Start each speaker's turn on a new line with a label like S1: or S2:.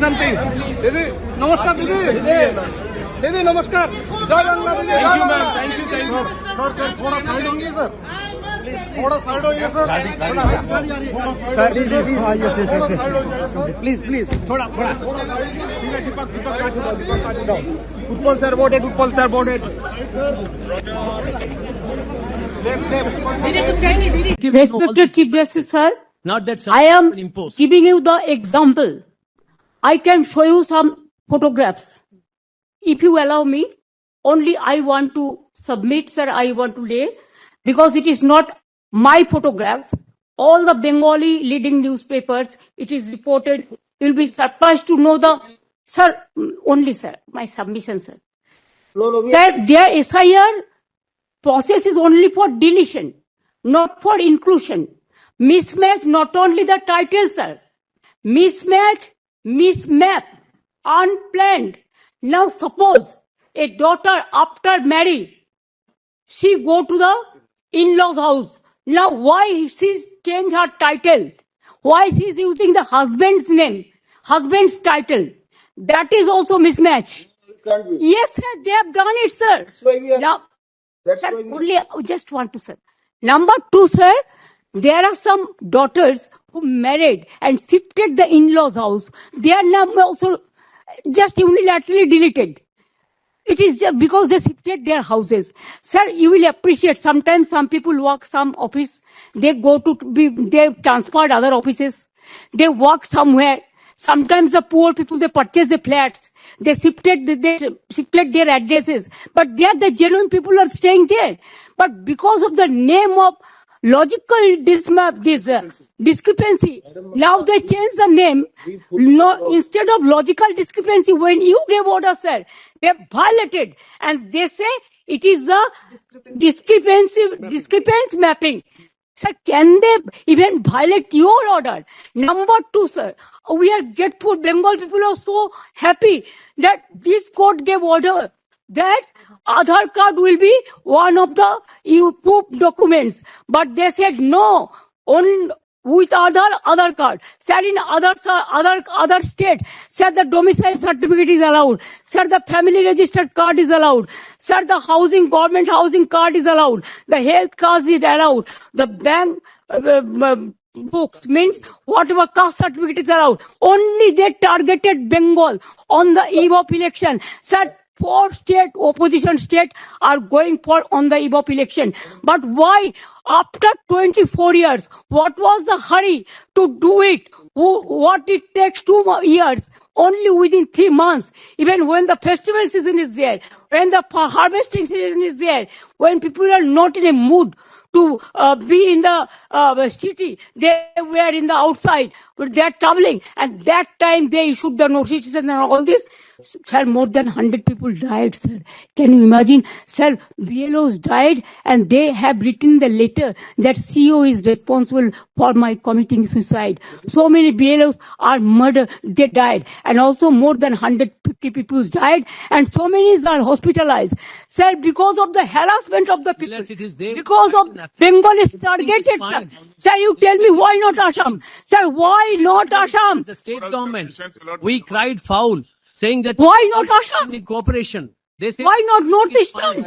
S1: something. Didi, namaskar, Didi. Didi, namaskar. Jai Bangla, Didi.
S2: Thank you, ma'am. Thank you. Sir, थोड़ा side होंगे sir, थोड़ा side होइए sir.
S1: Please, थोड़ा। Utpal sir voted.
S3: Respected Chief Justice sir,
S4: Not that
S3: I am
S4: imposed.
S3: giving you the example. I can show you some photographs. If you allow me, only I want to submit, sir, I want to lay, because it is not my photograph. All the Bengali leading newspapers, it is reported. You'll be surprised to know sir, only sir, my submission, sir. Sir, their SIR process is only for deletion, not for inclusion. Mismatch, not only the title, sir. Mismatch, mismap, unplanned. Now suppose a daughter after marriage, she go to the in-laws house. Now why she's changed her title? Why she's using the husband's name, husband's title? That is also mismatch.
S5: Can't be.
S3: Yes, sir, they have done it, sir.
S5: That's why we are.
S3: Now,
S5: That's
S3: sir,
S5: why we.
S3: only just want to, sir. Number two, sir, there are some daughters who married and shifted the in-laws house. Their name also just unilaterally deleted. It is just because they shifted their houses. Sir, you will appreciate sometimes some people work some office, they go to they transferred other offices, they work somewhere. Sometimes the poor people, they purchase the flats, they shifted their addresses, but they are the genuine people are staying there. But because of the name of logical discrepancy, now they change the name. No, instead of logical discrepancy, when you gave order, sir, they have violated, and they say it is the discrepancy mapping. Sir, can they even violate your order? Number two, sir, we are grateful. Bengal people are so happy that this court gave order that Aadhaar card will be one of the proof documents. But they said no, with Aadhaar card. Sir, in other state, sir, the domicile certificate is allowed. Sir, the family registered card is allowed. Sir, the government housing card is allowed. The health card is allowed. The bank books means whatever caste certificate is allowed. Only they targeted Bengal on the eve of election. Sir, 4 opposition state are going for on the eve of election. But why? After 24 years, what was the hurry to do it? What it takes 2 years, only within 3 months, even when the festival season is there, when the harvesting season is there, when people are not in a mood to be in the city, they were in the outside, but they are traveling, and that time they issued the notices and all this. Sir, more than 100 people died, sir. Can you imagine? Sir, BLOs died, and they have written the letter that CEO is responsible for my committing suicide. So many BLOs are murdered, they died, and also more than 150 people died, and so many are hospitalized. Sir, because of the harassment of the people,
S4: It is there.
S3: because of Bengal is targeted, sir.
S4: fine.
S3: Sir, you tell me why not Assam? Sir, why not Assam?
S4: The state government, we cried foul, saying that
S3: Why not Assam?
S4: cooperation. They say
S3: Why not Northeastern?